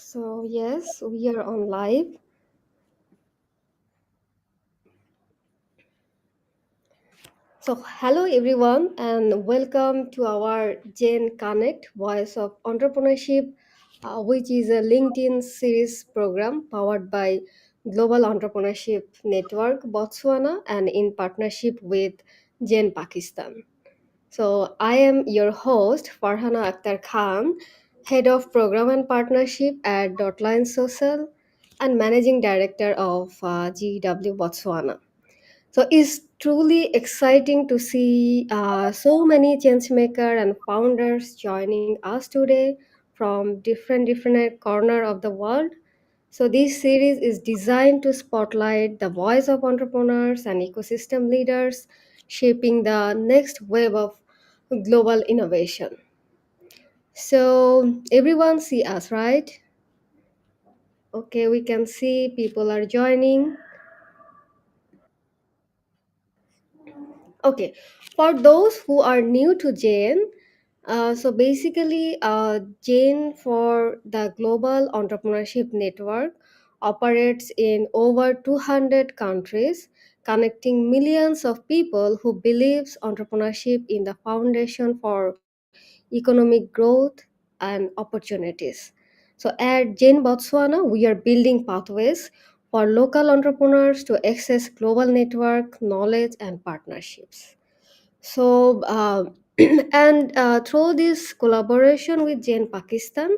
So, yes, we are on live. So, hello everyone, and welcome to our Gen Connect Voice of Entrepreneurship, which is a LinkedIn series program powered by Global Entrepreneurship Network Botswana and in partnership with Gen Pakistan. So, I am your host, Farhana Akhtar Khan, Head of Program and Partnership at Dotline Social and Managing Director of GW Botswana. So it's truly exciting to see so many changemaker and founders joining us today from different corner of the world. So this series is designed to spotlight the voice of entrepreneurs and ecosystem leaders shaping the next wave of global innovation. So everyone see us, right? Okay, we can see people are joining. Okay, for those who are new to Jane, so basically, Jane for the Global Entrepreneurship Network operates in over 200 countries, connecting millions of people who believes entrepreneurship in the foundation for economic growth and opportunities. So at Jane Botswana, we are building pathways for local entrepreneurs to access global network, knowledge, and partnerships. So, and through this collaboration with Jain Pakistan,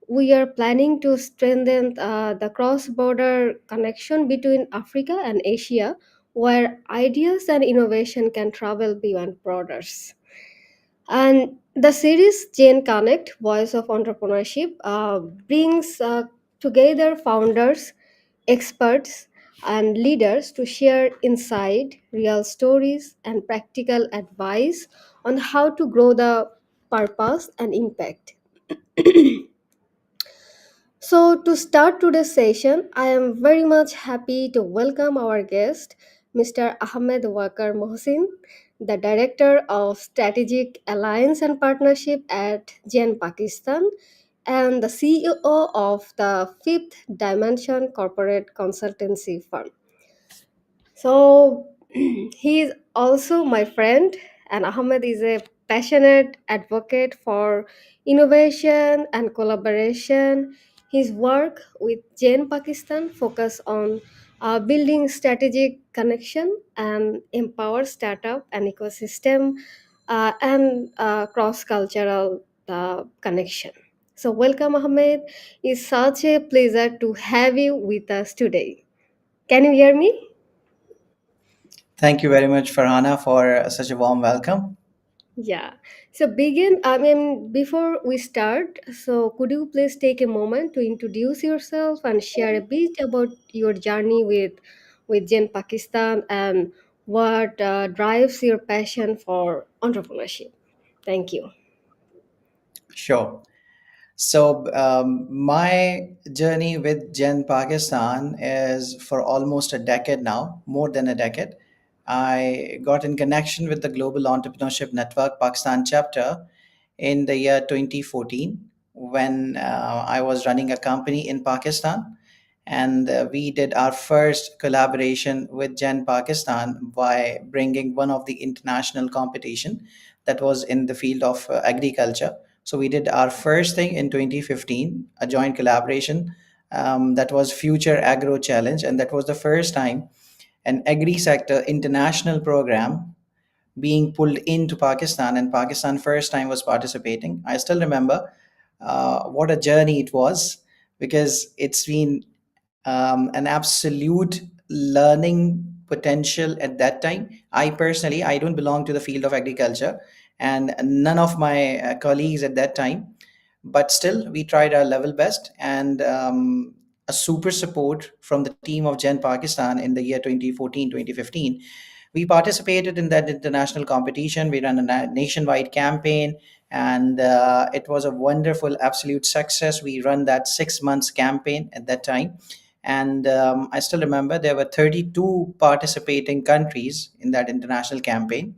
we are planning to strengthen the cross border connection between Africa and Asia, where ideas and innovation can travel beyond borders. And the series Jain Connect, Voice of Entrepreneurship, brings together founders, experts, and leaders to share insight, real stories, and practical advice on how to grow the purpose and impact. So, to start today's session, I am very much happy to welcome our guest, Mr. Ahmed Wakar Mohsin, the Director of Strategic Alliance and Partnership at Gen Pakistan and the CEO of the Fifth Dimension Corporate Consultancy Firm. So he is also my friend, and Ahmed is a passionate advocate for innovation and collaboration. His work with Jain Pakistan focus on building strategic connection and empower startup and ecosystem and cross-cultural connection. So welcome, Ahmed. It's such a pleasure to have you with us today. Can you hear me? Thank you very much, Farhana, for such a warm welcome. Yeah. So begin, I mean, before we start, so could you please take a moment to introduce yourself and share a bit about your journey with Gen Pakistan and what drives your passion for entrepreneurship? Thank you. Sure. My journey with Gen Pakistan is for almost a decade now, more than a decade. I got in connection with the Global Entrepreneurship Network Pakistan chapter in the year 2014 when I was running a company in Pakistan. And we did our first collaboration with Gen Pakistan by bringing one of the international competition that was in the field of agriculture. So we did our first thing in 2015, a joint collaboration that was Future Agro Challenge, and that was the first time an agri sector international program being pulled into Pakistan, and Pakistan first time was participating. I still remember what a journey it was because it's been an absolute learning potential at that time. I personally, I don't belong to the field of agriculture, and none of my colleagues at that time, but still we tried our level best, and a super support from the team of Gen Pakistan in the year 2014, 2015. We participated in that international competition. We ran a nationwide campaign, and it was a wonderful absolute success. We run that 6 months campaign at that time, and I still remember there were 32 participating countries in that international campaign,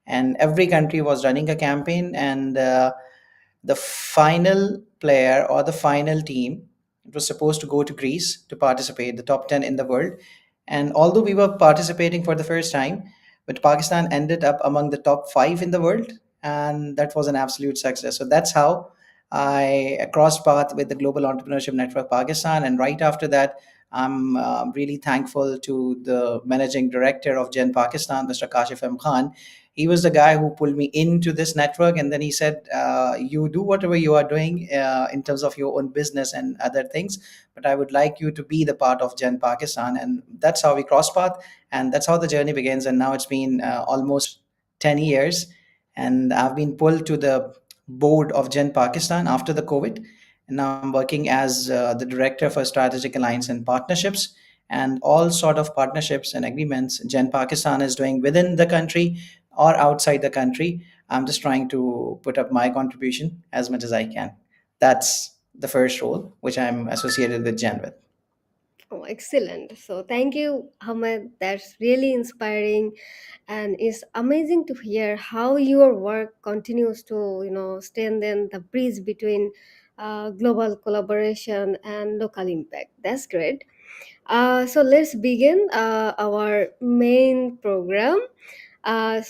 and every country was running a campaign, and the final player or the final team It was supposed to go to Greece to participate, the top 10 in the world. And although we were participating for the first time, but Pakistan ended up among the top 5 in the world. And that was an absolute success. So that's how I crossed path with the Global Entrepreneurship Network Pakistan. And right after that, I'm really thankful to the managing director of Gen Pakistan, Mr. Kashif M. Khan. He was the guy who pulled me into this network, and then he said, "You do whatever you are doing in terms of your own business and other things, but I would like you to be the part of Gen Pakistan." And that's how we cross path, and that's how the journey begins. And now it's been almost 10 years, and I've been pulled to the board of Gen Pakistan after the COVID. And now I'm working as the director for strategic alliance and partnerships, and all sort of partnerships and agreements Gen Pakistan is doing within the country or outside the country. I'm just trying to put up my contribution as much as I can. That's the first role which I'm associated with Gen with. Oh, excellent. So thank you, Ahmed. That's really inspiring, and it's amazing to hear how your work continues to, strengthen the bridge between global collaboration and local impact. That's great. So let's begin our main program. I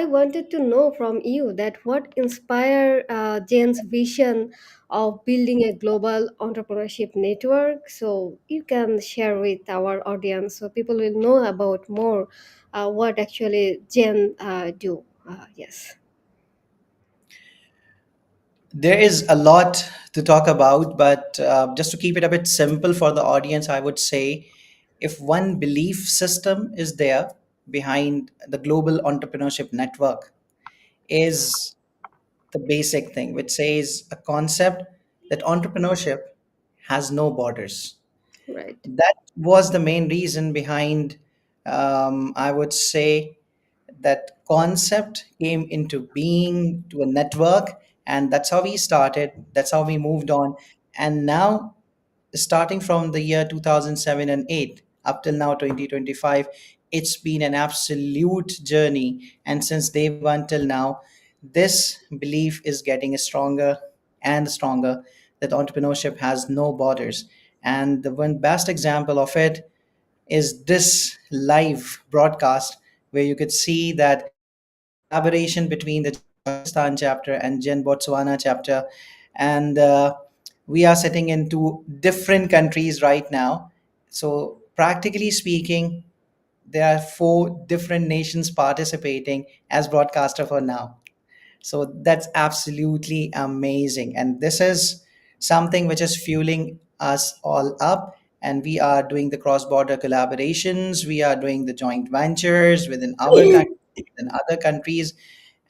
wanted to know from you that what inspired Jane's vision of building a global entrepreneurship network. So you can share with our audience so people will know about more what actually Jane do. Yes. There is a lot to talk about, but just to keep it a bit simple for the audience, I would say if one belief system is there behind the Global Entrepreneurship Network, is the basic thing, which says a concept that entrepreneurship has no borders. Right. That was the main reason behind, I would say, that concept came into being to a network, and that's how we started. That's how we moved on. And now, starting from the year 2007 and 8 up till now 2025, it's been an absolute journey. And since day one till now, this belief is getting stronger and stronger, that entrepreneurship has no borders. And the one best example of it is this live broadcast, where you could see that the collaboration between the Gen Pakistan chapter and Gen Botswana chapter. And we are sitting in two different countries right now. So, practically speaking, there are four different nations participating as broadcaster for now. So that's absolutely amazing. And this is something which is fueling us all up. And we are doing the cross border collaborations, we are doing the joint ventures within our country, within other countries.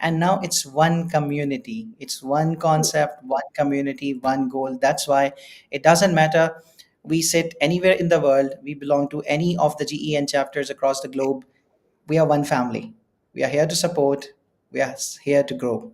And now it's one community, it's one concept, one community, one goal. That's why it doesn't matter. We sit anywhere in the world, we belong to any of the GEN chapters across the globe. We are one family. We are here to support, we are here to grow.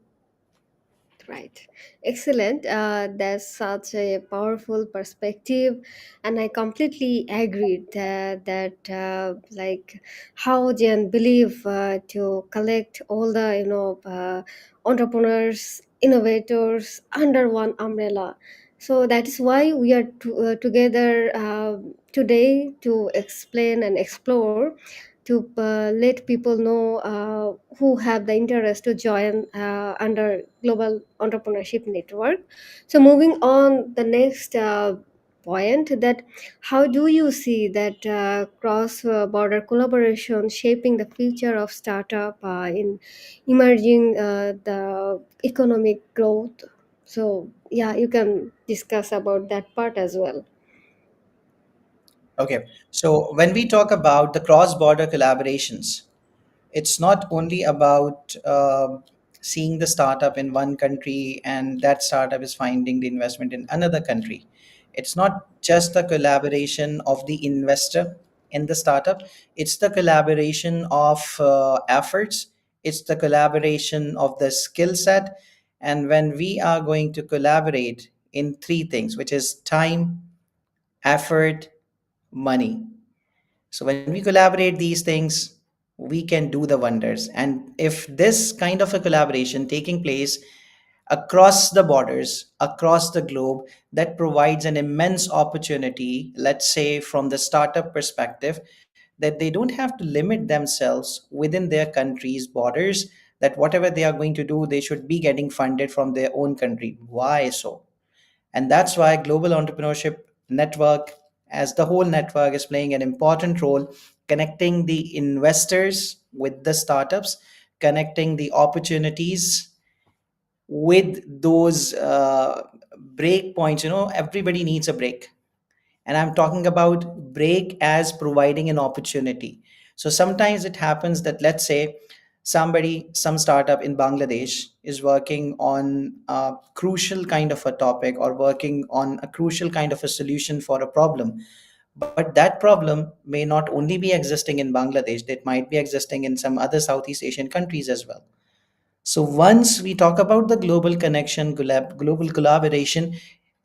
Right. Excellent. That's such a powerful perspective, and I completely agree that like how Jan believe to collect all the entrepreneurs, innovators under one umbrella. So that is why we are together today to explain and explore to let people know who have the interest to join under global entrepreneurship network. So moving on the next point, that how do you see that cross border collaboration shaping the future of startup in emerging the economic growth? So yeah, you can discuss about that part as well. Okay, so when we talk about the cross border collaborations, it's not only about seeing the startup in one country and that startup is finding the investment in another country. It's not just the collaboration of the investor in the startup, it's the collaboration of efforts, it's the collaboration of the skill set. And when we are going to collaborate in three things, which is time, effort, money. So when we collaborate these things, we can do the wonders. And if this kind of a collaboration taking place across the borders, across the globe, that provides an immense opportunity, let's say from the startup perspective, that they don't have to limit themselves within their country's borders, that whatever they are going to do, they should be getting funded from their own country. Why so? And that's why Global Entrepreneurship Network, as the whole network, is playing an important role connecting the investors with the startups, connecting the opportunities with those break points. Everybody needs a break, and I'm talking about break as providing an opportunity. So sometimes it happens that, let's say, some startup in Bangladesh is working on a crucial kind of a topic, or working on a crucial kind of a solution for a problem. But that problem may not only be existing in Bangladesh, it might be existing in some other Southeast Asian countries as well. So once we talk about the global connection, global collaboration,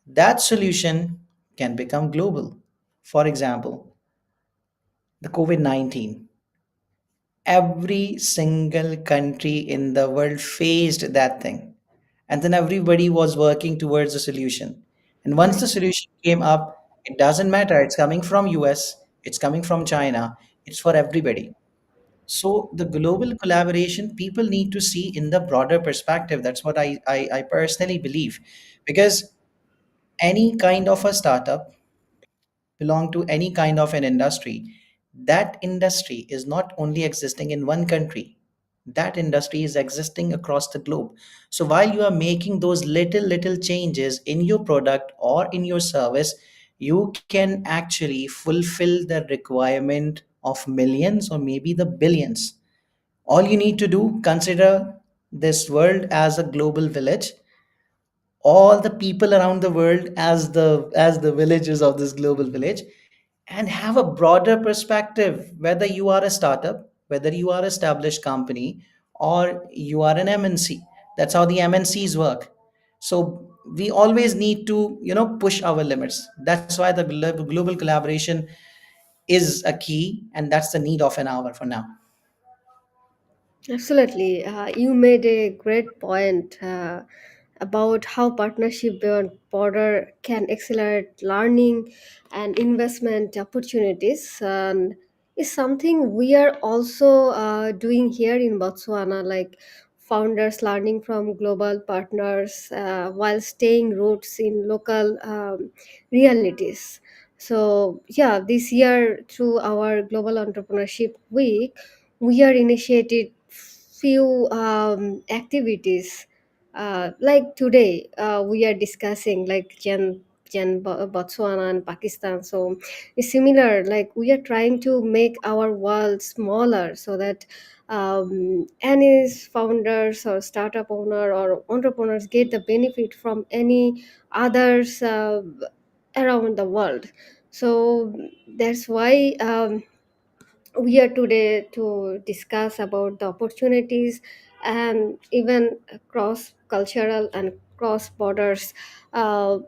that solution can become global. For example, the COVID 19. Every single country in the world faced that thing. And then everybody was working towards a solution. And once the Right. solution came up, it doesn't matter. It's coming from US, it's coming from China, it's for everybody. So the global collaboration, people need to see in the broader perspective. That's what I personally believe. Because any kind of a startup belong to any kind of an industry, that industry is not only existing in one country, that industry is existing across the globe. So while you are making those little changes in your product or in your service, you can actually fulfill the requirement of millions or maybe the billions. All you need to do, consider this world as a global village, all the people around the world as the villagers of this global village, and have a broader perspective, whether you are a startup, whether you are an established company, or you are an MNC. That's how the MNCs work. So we always need to push our limits. That's why the global collaboration is a key, and that's the need of an hour for now. Absolutely. You made a great point about how partnership beyond border can accelerate learning and investment opportunities. And is something we are also doing here in Botswana, like founders learning from global partners while staying roots in local realities. So, yeah, this year through our Global Entrepreneurship Week, we are initiated few activities like today we are discussing like Botswana and Pakistan. So it's similar, like we are trying to make our world smaller so that any founders or startup owner or entrepreneurs get the benefit from any others around the world. So that's why we are today to discuss about the opportunities and even cross cultural and cross borders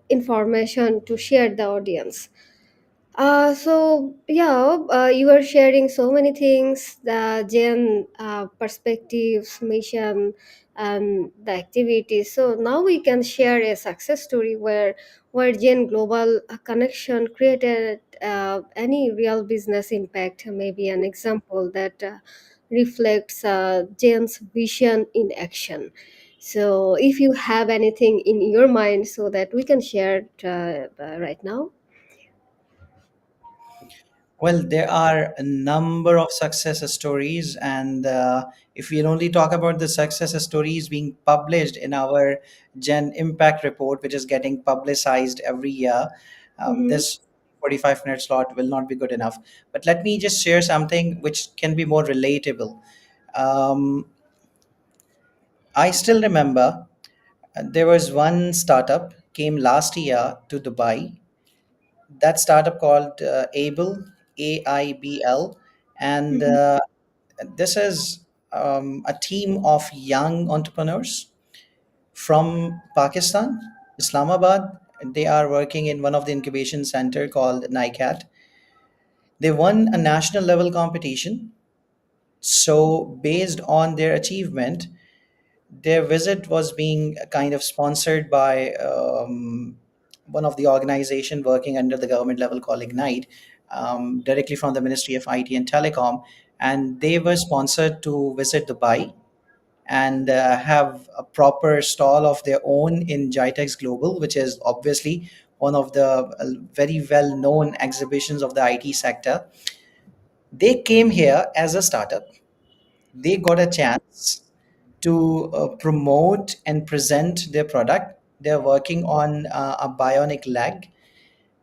information to share the audience. So yeah, you are sharing so many things, the Gen perspectives, mission, and the activities. So now we can share a success story where Gen Global connection created any real business impact. Maybe an example that reflects Gen's vision in action. So if you have anything in your mind, so that we can share it right now. Well, there are a number of success stories, and if we'll only talk about the success stories being published in our Gen Impact report, which is getting publicized every year, Mm-hmm. this 45-minute slot will not be good enough. But let me just share something which can be more relatable. Um, I still remember there was one startup came last year to Dubai. That startup called Able, AIBL, and Mm-hmm. this is a team of young entrepreneurs from Pakistan, Islamabad. They are working in one of the incubation center called NICAT. They won a national level competition. So based on their achievement, Their visit was being kind of sponsored by one of the organization working under the government level called Ignite, directly from the Ministry of IT and Telecom, and they were sponsored to visit Dubai and have a proper stall of their own in Jitex Global, which is obviously one of the very well known exhibitions of the IT sector. They came here as a startup. They got a chance to promote and present their product. They're working on a bionic leg,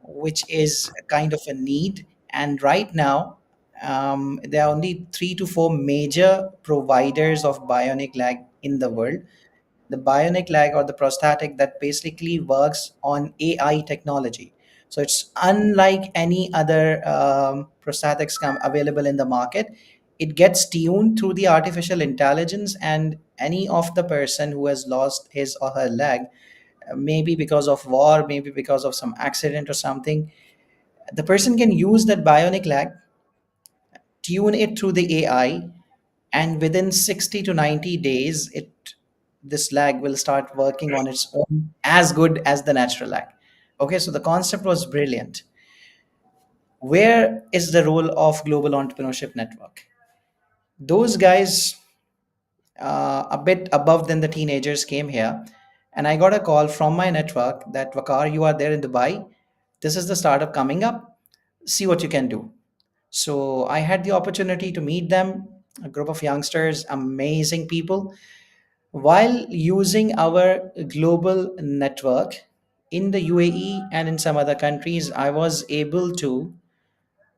which is kind of a need. And right now, there are only 3 to 4 major providers of bionic leg in the world. The bionic leg or the prosthetic that basically works on AI technology. So it's unlike any other prosthetics available in the market. It gets tuned through the artificial intelligence, and any of the person who has lost his or her leg, maybe because of war, maybe because of some accident or something, the person can use that bionic leg, tune it through the AI, and within 60 to 90 days this lag will start working on its own as good as the natural lag. Okay, so the concept was brilliant. Where is the role of global entrepreneurship network? Those guys, a bit above than the teenagers, came here, and I got a call from my network that, Vakar, you are there in Dubai, this is the startup coming up, see what you can do. So I had the opportunity to meet them, a group of youngsters, amazing people. While using our global network in the UAE and in some other countries, I was able to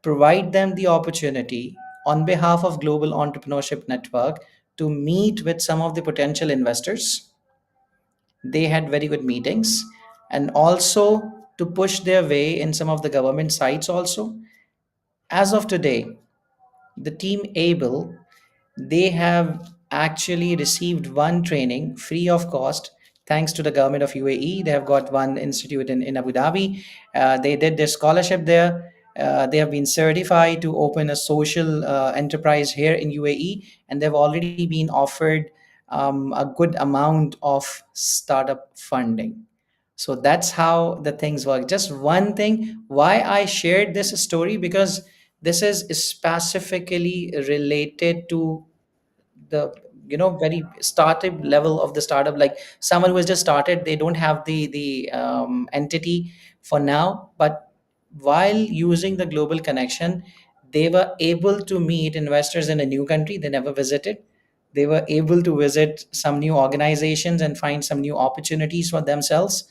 provide them the opportunity on behalf of Global Entrepreneurship Network to meet with some of the potential investors. They had very good meetings, and also to push their way in some of the government sites also. As of today, the team able, they have actually received one training free of cost thanks to the government of UAE. They have got one institute in Abu Dhabi. They did their scholarship there. They have been certified to open a social enterprise here in UAE, and they've already been offered a good amount of startup funding. So that's how the things work. Just one thing why I shared this story, because this is specifically related to the very startup level of the startup, like someone who has just started, they don't have the entity for now, but while using the global connection, they were able to meet investors in a new country they never visited. They were able to visit some new organizations and find some new opportunities for themselves,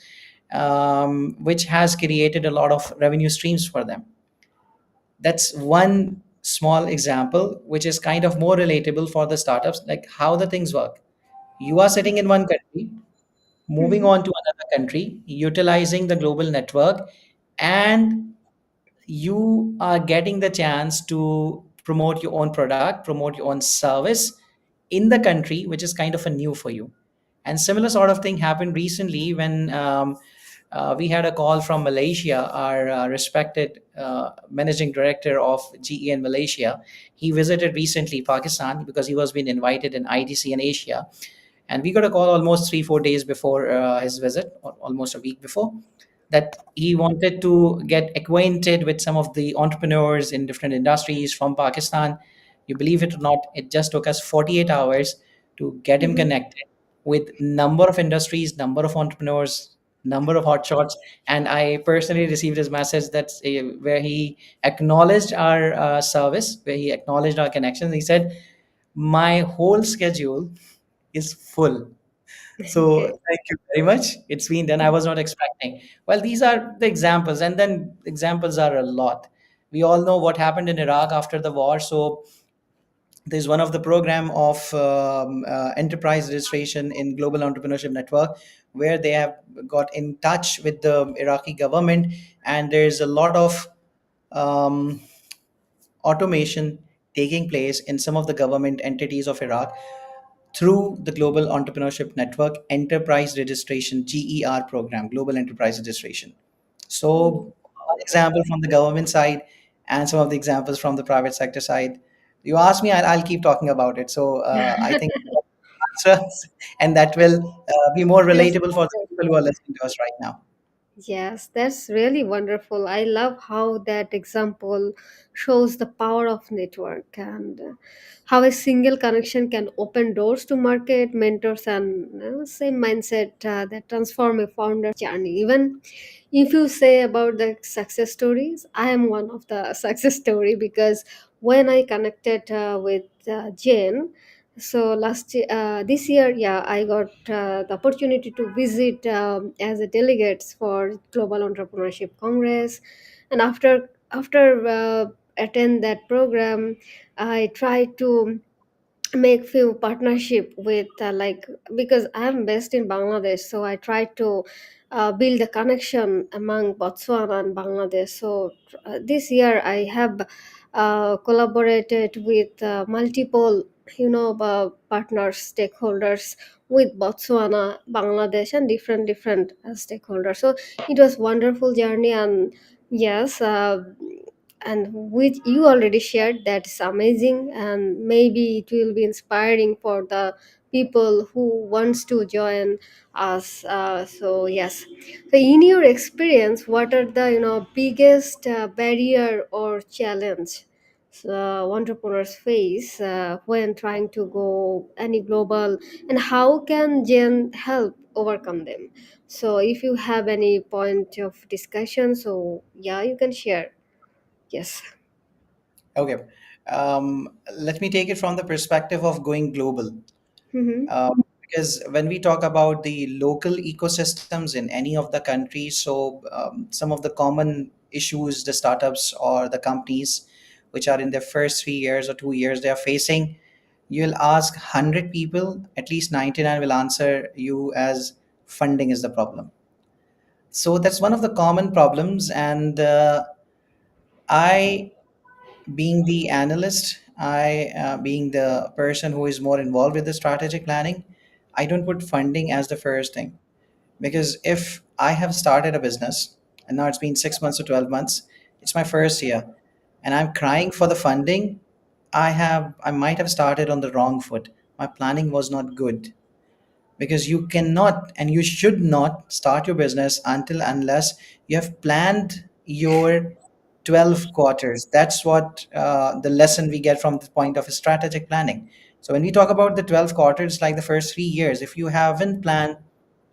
which has created a lot of revenue streams for them. That's one small example which is kind of more relatable for the startups, like how the things work. You are sitting in one country, moving Mhm. on to another country, utilizing the global network, and you are getting the chance to promote your own product, promote your own service in the country, which is kind of a new for you. And similar sort of thing happened recently when we had a call from Malaysia. Our respected managing director of GE in Malaysia, he visited recently Pakistan because he was being invited in ITC in Asia, and we got a call almost 3 4 days before his visit, or almost a week before, that he wanted to get acquainted with some of the entrepreneurs in different industries from Pakistan. You believe it or not, it just took us 48 hours to get him Mhm. connected with number of industries, number of entrepreneurs, number of hotshots. And I personally received his message that where he acknowledged our service, where he acknowledged our connections. He said, "My whole schedule is full, so Okay. thank you very much. It's been done. I was not expecting." Well, these are the examples, and then examples are a lot. We all know what happened in Iraq after the war. So there's one of the program of enterprise registration in Global Entrepreneurship Network, where they have got in touch with the Iraqi government, and there's a lot of um, automation taking place in some of the government entities of Iraq through the Global Entrepreneurship Network Enterprise Registration GER program, Global Enterprise Registration. So, one example from the government side and some of the examples from the private sector side. You ask me, I'll keep talking about it. So, I think So, and that will be more Yes, relatable for the people who are listening to us right now. yes, that's really wonderful. I love how that example shows the power of network and how a single connection can open doors to market, mentors, and same mindset that transform a founder's journey. Even if you say about the success stories, I am one of the success story because when I connected with Jane, so this year, yeah, I got the opportunity to visit as a delegate for Global Entrepreneurship Congress, and after attend that program, I tried to make few partnership with like, because I'm based in Bangladesh, so I try to build a connection among Botswana and Bangladesh. So this year I have collaborated with multiple partners, stakeholders with Botswana, Bangladesh, and different stakeholders. So it was wonderful journey. And yes, and which you already shared, that's amazing, and maybe it will be inspiring for the people who wants to join us. So yes, so in your experience, what are the biggest barrier or challenge entrepreneurs face when trying to go any global, and how can Jen help overcome them? So if you have any point of discussion, so yeah, you can share. Yes. Okay. Let me take it from the perspective of going global. Mm-hmm. Because when we talk about the local ecosystems in any of the countries, so some of the common issues the startups or the companies which are in their first 3 years or 2 years they are facing, you'll ask 100 people, at least 99 will answer you as funding is the problem. So that's one of the common problems. And I, being the analyst, I being the person who is more involved with the strategic planning, I don't put funding as the first thing. Because if I have started a business and now it's been 6 months or 12 months, it's my first year, and I'm crying for the funding, I might have started on the wrong foot. My planning was not good, because you cannot and you should not start your business until unless you have planned your 12 quarters. That's what the lesson we get from the point of strategic planning. So when we talk about the 12 quarters, like the first 3 years, if you haven't planned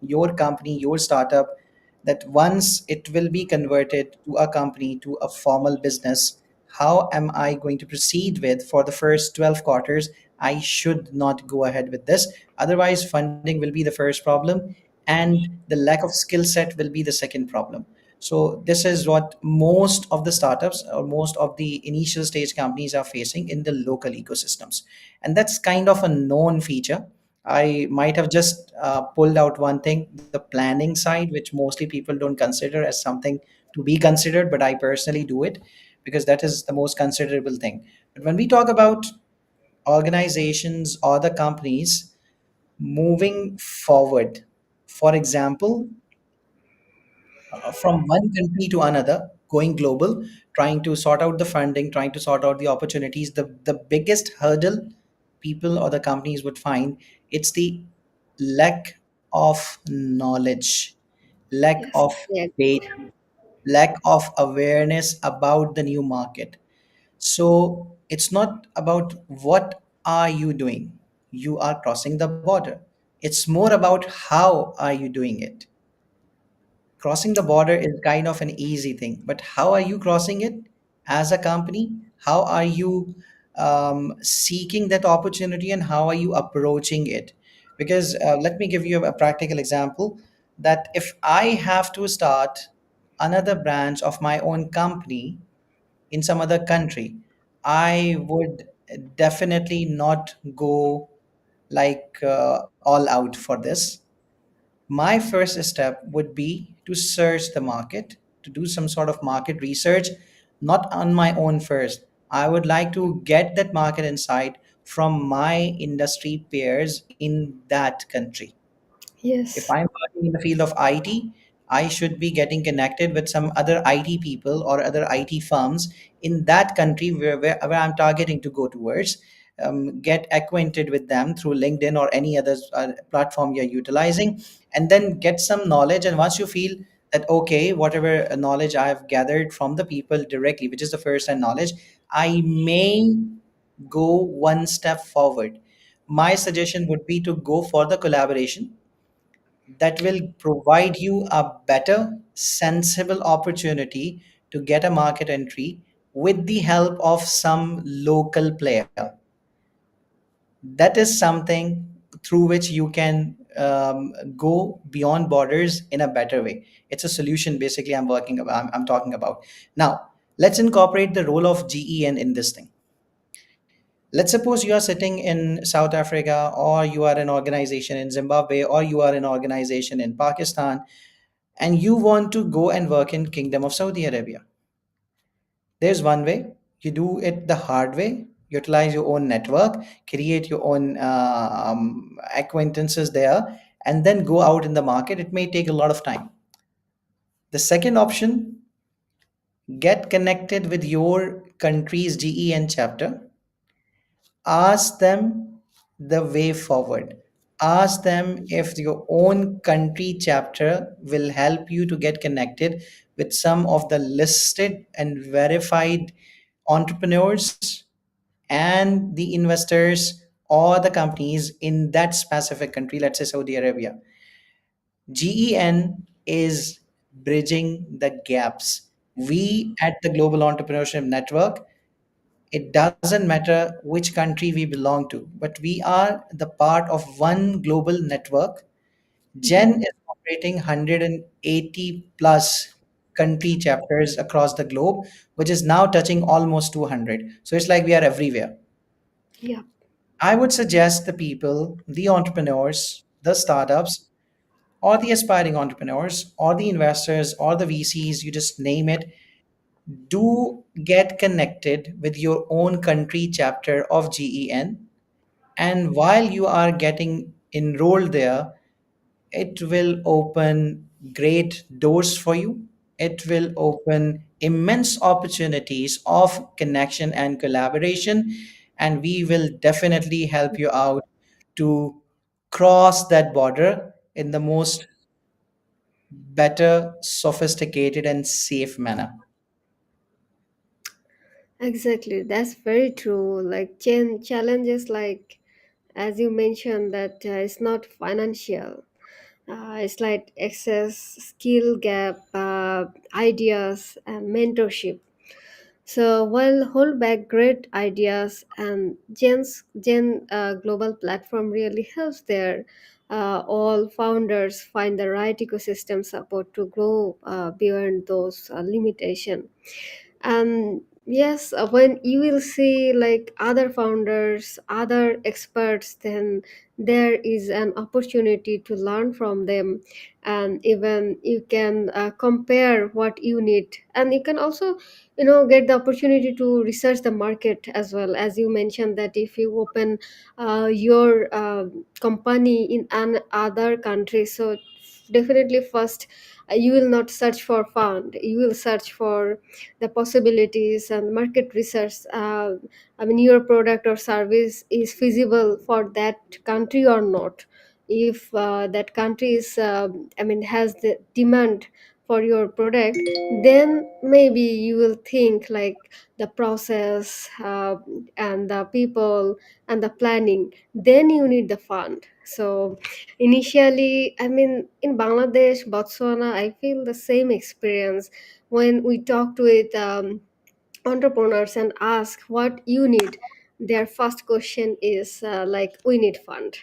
your company, your startup, that once it will be converted to a company, to a formal business, how am I going to proceed with for the first 12 quarters? I should not go ahead with this. Otherwise, funding will be the first problem, and the lack of skill set will be the second problem. So this is what most of the startups or most of the initial stage companies are facing in the local ecosystems. And that's kind of a known feature. I might have just pulled out one thing, the planning side, which mostly people don't consider as something to be considered, but I personally do it because that is the most considerable thing. But when we talk about organizations or the companies moving forward, for example, from one country to another, going global, trying to sort out the funding, trying to sort out the opportunities, the biggest hurdle people or the companies would find, it's the lack of knowledge, lack Yes, of yeah. data, lack of awareness about the new market. So it's not about what are you doing, you are crossing the border. It's more about how are you doing it. Crossing the border is kind of an easy thing, but how are you crossing it as a company? How are you seeking that opportunity, and how are you approaching it? Because let me give you a practical example, that if I have to start another branch of my own company in some other country, I would definitely not go like all out for this. My first step would be to search the market, to do some sort of market research, not on my own first. I would like to get that market insight from my industry peers in that country. If Yes. I'm working in the field of IT, I should be getting connected with some other IT people or other IT firms in that country where I'm targeting to go towards. get acquainted with them through LinkedIn or any other platform you're utilizing, and then get some knowledge. And once you feel that, okay, whatever knowledge I've gathered from the people directly, which is the first hand knowledge, I may go one step forward. My suggestion would be to go for the collaboration that will provide you a better, sensible opportunity to get a market entry with the help of some local player. That is something through which you can go beyond borders in a better way. It's a solution basically I'm working about, I'm talking about. Now, let's incorporate the role of GEN in this thing. Let's suppose you are sitting in South Africa, or you are an organization in Zimbabwe, or you are an organization in Pakistan, and you want to go and work in Kingdom of Saudi Arabia. There's one way. You do it the hard way. Utilize your own network, create your own acquaintances there, and then go out in the market. It may take a lot of time. The second option, get connected with your country's GEN chapter. Ask them the way forward. Ask them if your own country chapter will help you to get connected with some of the listed and verified entrepreneurs and the investors or the companies in that specific country, let's say Saudi Arabia. GEN is bridging the gaps. We at the Global Entrepreneurship Network, it doesn't matter which country we belong to, but we are the part of one global network. Mhm. Gen is operating 180 plus country chapters across the globe, which is now touching almost 200. So it's like we are everywhere. Yeah. I would suggest the people, the entrepreneurs, the startups, or the aspiring entrepreneurs, or the investors, or the VCs, you just name it, do get connected with your own country chapter of GEN. And while you are getting enrolled there, it will open great doors for you. It will open immense opportunities of connection and collaboration. And we will definitely help you out to cross that border in the most better, sophisticated, and safe manner. Exactly, that's very true. Like challenges, like as you mentioned, that it's not financial. It's like access, skill gap, ideas, and mentorship. So while hold back great ideas, and Gen Global Platform really helps there. All founders find the right ecosystem support to grow beyond those limitations. And yes, when you will see like other founders, other experts, then there is an opportunity to learn from them, and even you can compare what you need, and you can also get the opportunity to research the market as well. As you mentioned, that if you open your company in an other country, so definitely first you will not search for fund, you will search for the possibilities and market research. I mean, your product or service is feasible for that country or not. If that country is I mean has the demand for your product, then maybe you will think like the process and the people and the planning, then you need the fund. So initially, I mean, in Bangladesh, Botswana, I feel the same experience. When we talked with entrepreneurs and ask what you need, their first question is like, we need fund.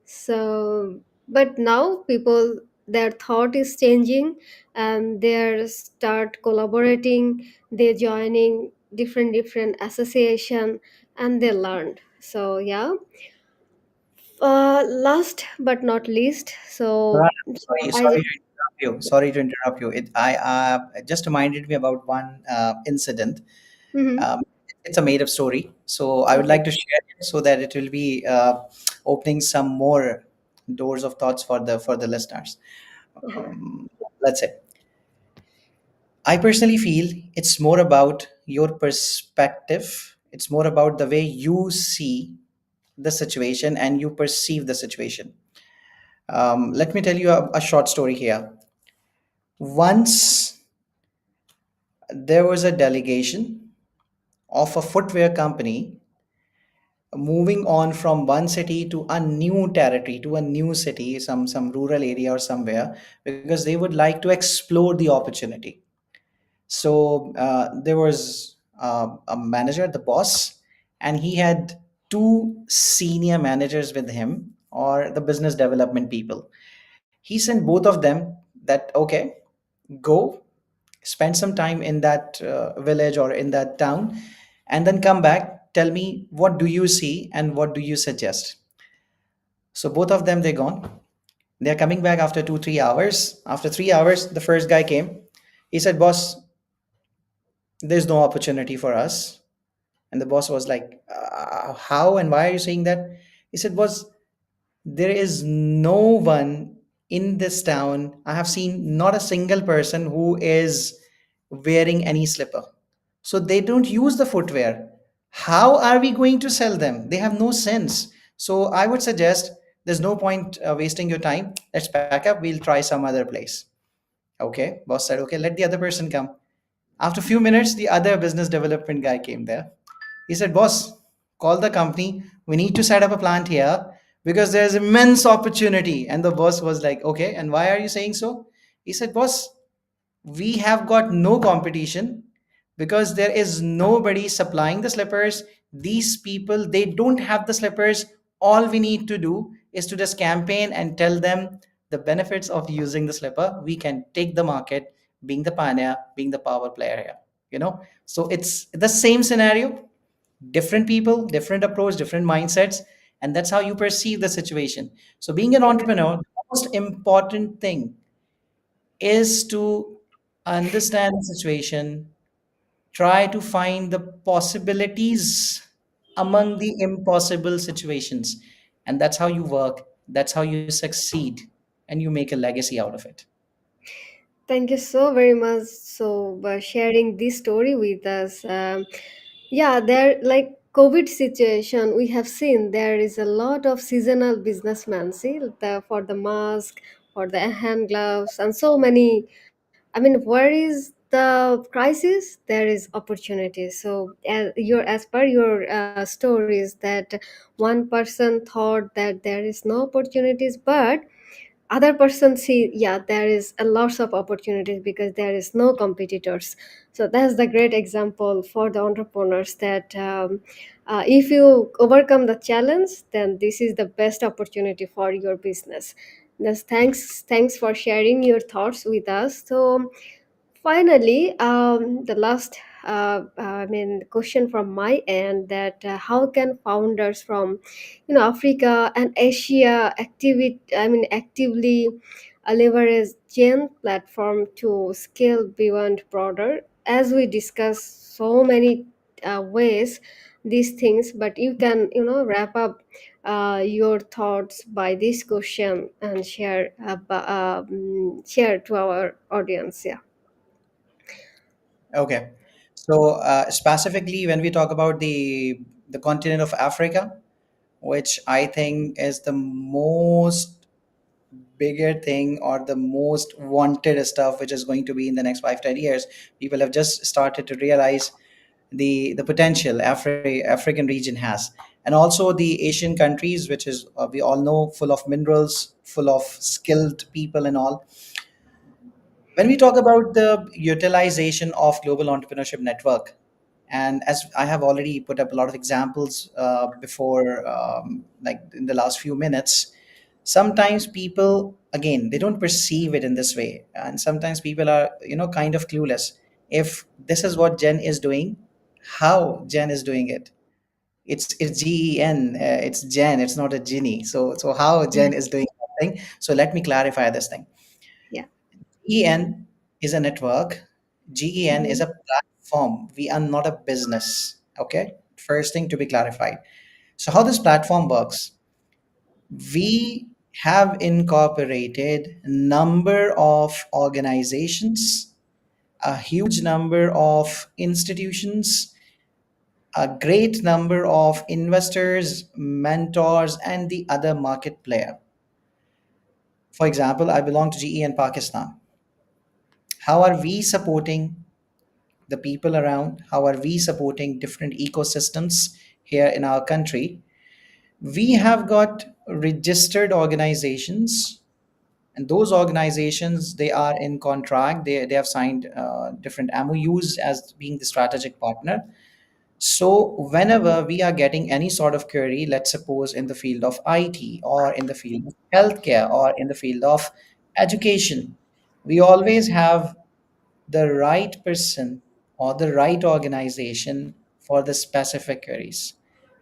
So but now people, their thought is changing, and they start collaborating, they joining different association, and they learned. So yeah. Last but not least, Right. so Sorry, I sorry just. to interrupt you. Sorry to interrupt you. It just reminded me about one incident. Mhm. Um, it's a made-up story, so I would Okay. like to share it so that it will be opening some more doors of thoughts for the listeners. Uh-huh. Let's say I personally feel it's more about your perspective It's more about the way you see the situation and you perceive the situation. Let me tell you a short story here. Once there was a delegation of a footwear company moving on from one city to a new territory, to a new city, some rural area or somewhere, because they would like to explore the opportunity. So there was a manager, the boss, and he had two senior managers with him, or the business development people. He sent both of them that, okay, go spend some time in that village or in that town, and then come back, tell me what do you see and what do you suggest. So both of them, they gone. They're coming back after 2 3 hours. After 3 hours, the first guy came. He said, boss, there's no opportunity for us. And the boss was like, how and why are you saying that? He said, boss, there is no one in this town. I have seen not a single person who is wearing any slipper. So they don't use the footwear. How are we going to sell them? They have no sense. So I would suggest there's no point wasting your time. Let's pack up. We'll try some other place. Okay. Boss said, okay, let the other person come. After a few minutes, the other business development guy came there. He said, boss, call the company. We need to set up a plant here because there's immense opportunity. And the boss was like, okay, and why are you saying so? He said, boss, we have got no competition because there is nobody supplying the slippers. These people, they don't have the slippers. All we need to do is to just campaign and tell them the benefits of using the slipper. We can take the market, being the pioneer, being the power player here, you know. So it's the same scenario, different people, different approach, different mindsets, and that's how you perceive the situation. So being an Yeah. entrepreneur, the most important thing is to understand the situation, try to find the possibilities among the impossible situations. And that's how you work, that's how you succeed, and you make a legacy out of it. Thank you so very much so for sharing this story with us. Yeah, there like COVID situation, we have seen there is a lot of seasonal businessmen. See, for the mask, for the hand gloves, and so many. I mean, where is the crisis? There is opportunity. So, as per your stories, that one person thought that there is no opportunities, but other person see, yeah, there is a lots of opportunities because there is no competitors. So that's the great example for the entrepreneurs that if you overcome the challenge, then this is the best opportunity for your business. Thus, thanks for sharing your thoughts with us. So finally, the last, question from my end, that how can founders from, Africa and Asia actively leverage Gen platform to scale beyond broader? As we discuss so many ways these things, but you can, wrap up your thoughts by this question and share to our audience. Yeah. Okay. So specifically when we talk about the continent of Africa, which I think is the most bigger thing or the most wanted stuff which is going to be in the next 5 10 years, people have just started to realize the potential African region has, and also the Asian countries, which is we all know full of minerals, full of skilled people and all. When we talk about the utilization of global entrepreneurship network, and as I have already put up a lot of examples before, like in the last few minutes, sometimes people, again, they don't perceive it in this way, and sometimes people are, kind of clueless. If this is what Jen is doing, how Jen is doing it, it's Gen, it's Jen, it's not a Ginny. So how Jen is doing something. So let me clarify this thing. Yeah. En is a network. Gen is Mhm. a platform. We are not a business. Okay. First thing to be clarified. So, how this platform works, we have incorporated number of organizations, a huge number of institutions, a great number of investors, mentors, and the other market player. For example, I belong to GE in Pakistan. How are we supporting the people around? How are we supporting different ecosystems here in our country? We have got registered organizations, and those organizations, they are in contract, they have signed different MOUs as being the strategic partner. So whenever we are getting any sort of query, let's suppose in the field of IT or in the field of healthcare or in the field of education, we always have the right person or the right organization for the specific queries.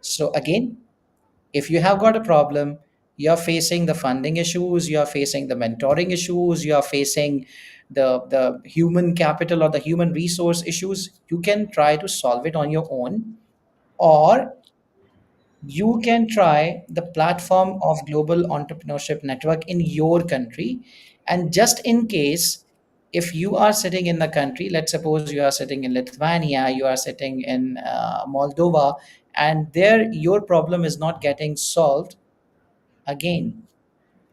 So again, if you have got a problem, you're facing the funding issues, you're facing the mentoring issues, you're facing the human capital or the human resource issues, you can try to solve it on your own, or you can try the platform of global entrepreneurship network in your country. And just in case, if you are sitting in the country, let's suppose you are sitting in Lithuania, you are sitting in Moldova, and there your problem is not getting solved, again,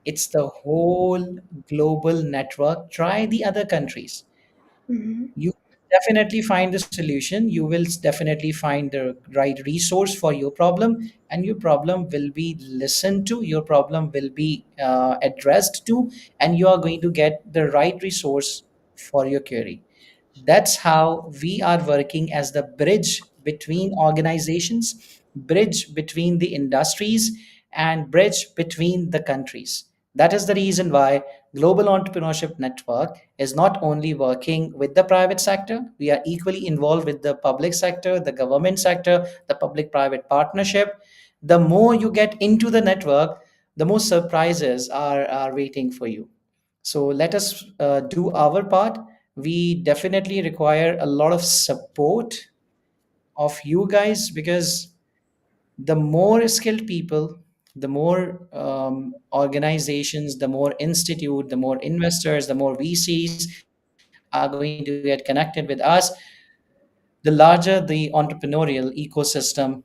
it's the whole global network. Try the other countries. Mhm. You will definitely find the solution. You will definitely find the right resource for your problem, and your problem will be listened to, your problem will be addressed to, and you are going to get the right resource for your query. That's how we are working as the bridge between organizations, bridge between the industries, and bridge between the countries. That is the reason why Global Entrepreneurship Network is not only working with the private sector, we are equally involved with the public sector, the government sector, the public private partnership. The more you get into the network, the more surprises are waiting for you. So let us do our part. We definitely require a lot of support of you guys, because the more skilled people, the more organizations, the more institute, the more investors, the more VCs are going to get connected with us, the larger the entrepreneurial ecosystem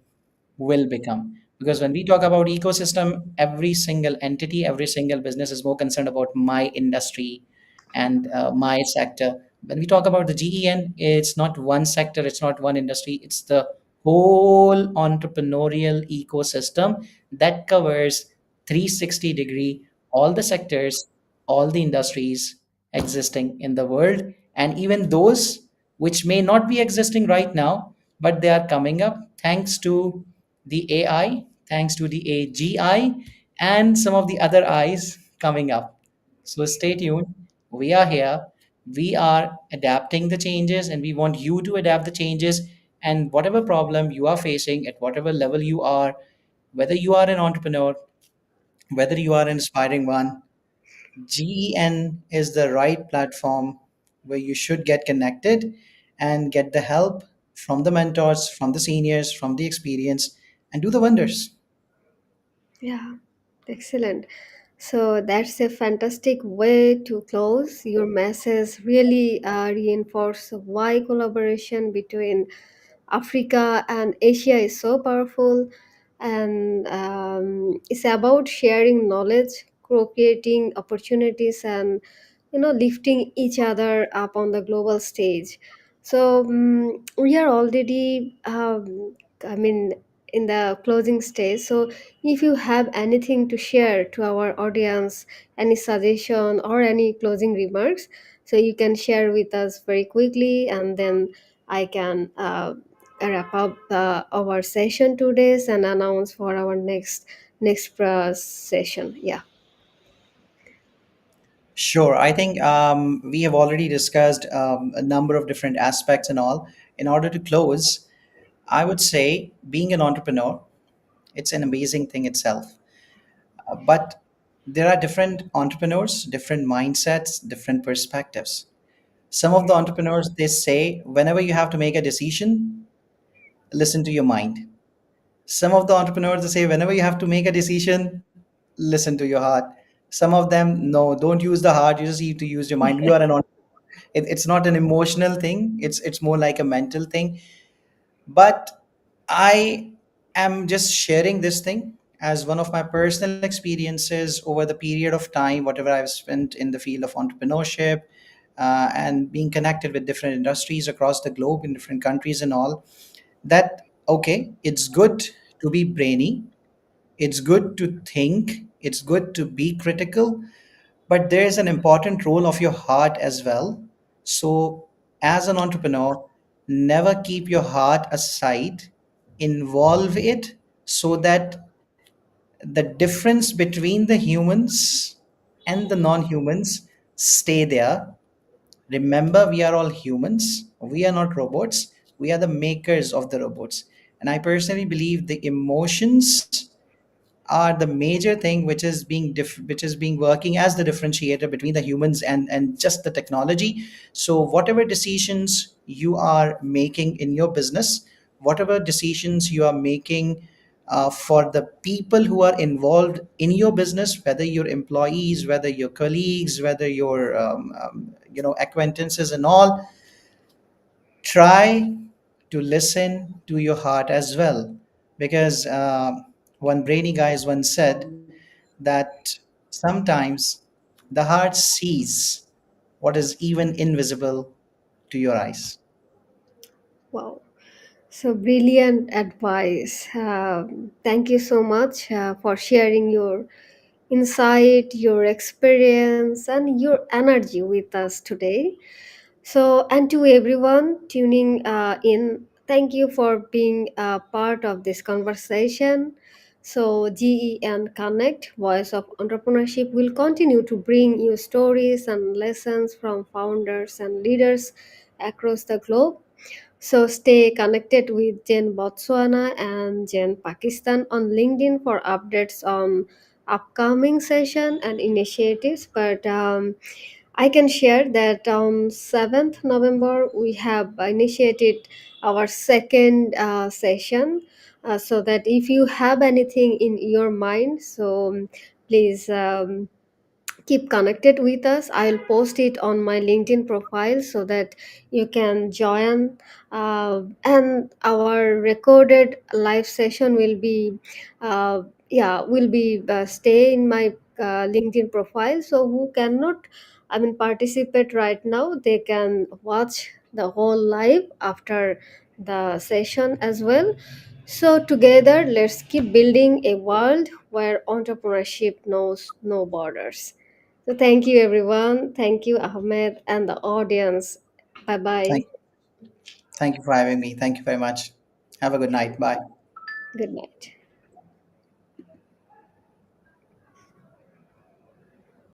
will become. Because when we talk about ecosystem, every single entity, every single business is more concerned about my industry and my sector. When we talk about the GEN, it's not one sector, it's not one industry, it's the whole entrepreneurial ecosystem that covers 360-degree, all the sectors, all the industries existing in the world, and even those which may not be existing right now, but they are coming up thanks to the AI, thanks to the AGI, and some of the other I's coming up. So stay tuned. We are here. We are adapting the changes, and we want you to adapt the changes. And whatever problem you are facing, at whatever level you are, whether you are an entrepreneur, whether you are an aspiring one, GEN is the right platform where you should get connected and get the help from the mentors, from the seniors, from the experience, and do the wonders. Yeah, excellent. So that's a fantastic way to close. Your message really reinforce why collaboration between Africa and Asia is so powerful, and it's about sharing knowledge, co-creating opportunities, and lifting each other up on the global stage. So we are already, I mean, in the closing stage. So if you have anything to share to our audience, any suggestion or any closing remarks, so you can share with us very quickly, and then I can wrap up our session today and announce for our next session. Yeah. Sure. I think we have already discussed a number of different aspects and all. In order to close, I would say being an entrepreneur, it's an amazing thing itself. But there are different entrepreneurs, different mindsets, different perspectives. Some of the entrepreneurs, they say, whenever you have to make a decision, listen to your mind. Some of the entrepreneurs, they say, whenever you have to make a decision, listen to your heart. Some of them, no, don't use the heart. You just need to use your mind. You are an it's not an emotional thing. It's more like a mental thing. But I am just sharing this thing as one of my personal experiences over the period of time, whatever I've spent in the field of entrepreneurship, and being connected with different industries across the globe in different countries and all. That, okay, it's good to be brainy, it's good to think, it's good to be critical, but there is an important role of your heart as well. So, as an entrepreneur, never keep your heart aside, involve it so that the difference between the humans and the non humans stay there. Remember, we are all humans, we are not robots, we are the makers of the robots. And I personally believe the emotions are the major thing which is being which is being working as the differentiator between the humans and just the technology. So whatever decisions you are making in your business, whatever decisions you are making for the people who are involved in your business, whether your employees, whether your colleagues, whether your acquaintances and all, try to listen to your heart as well, because one brainy guy once said that sometimes the heart sees what is even invisible to your eyes. Wow. So brilliant advice. Thank you so much for sharing your insight, your experience, and your energy with us today. So, and to everyone tuning in, thank you for being a part of this conversation. So, GEN Connect, Voice of Entrepreneurship, will continue to bring you stories and lessons from founders and leaders across the globe. So stay connected with Jen Botswana and Jen Pakistan on LinkedIn for updates on upcoming session and initiatives. But I can share that on 7th November we have initiated our second session. So that if you have anything in your mind, so please. Keep connected with us. I'll post it on my LinkedIn profile so that you can join. And our recorded live session will be, will be stay in my LinkedIn profile. So who cannot, I mean, participate right now, they can watch the whole live after the session as well. So together, let's keep building a world where entrepreneurship knows no borders. So thank you, everyone. Thank you, Ahmed, and the audience. Bye bye. Thank, thank you for having me. Thank you very much. Have a good night. Bye. Good night.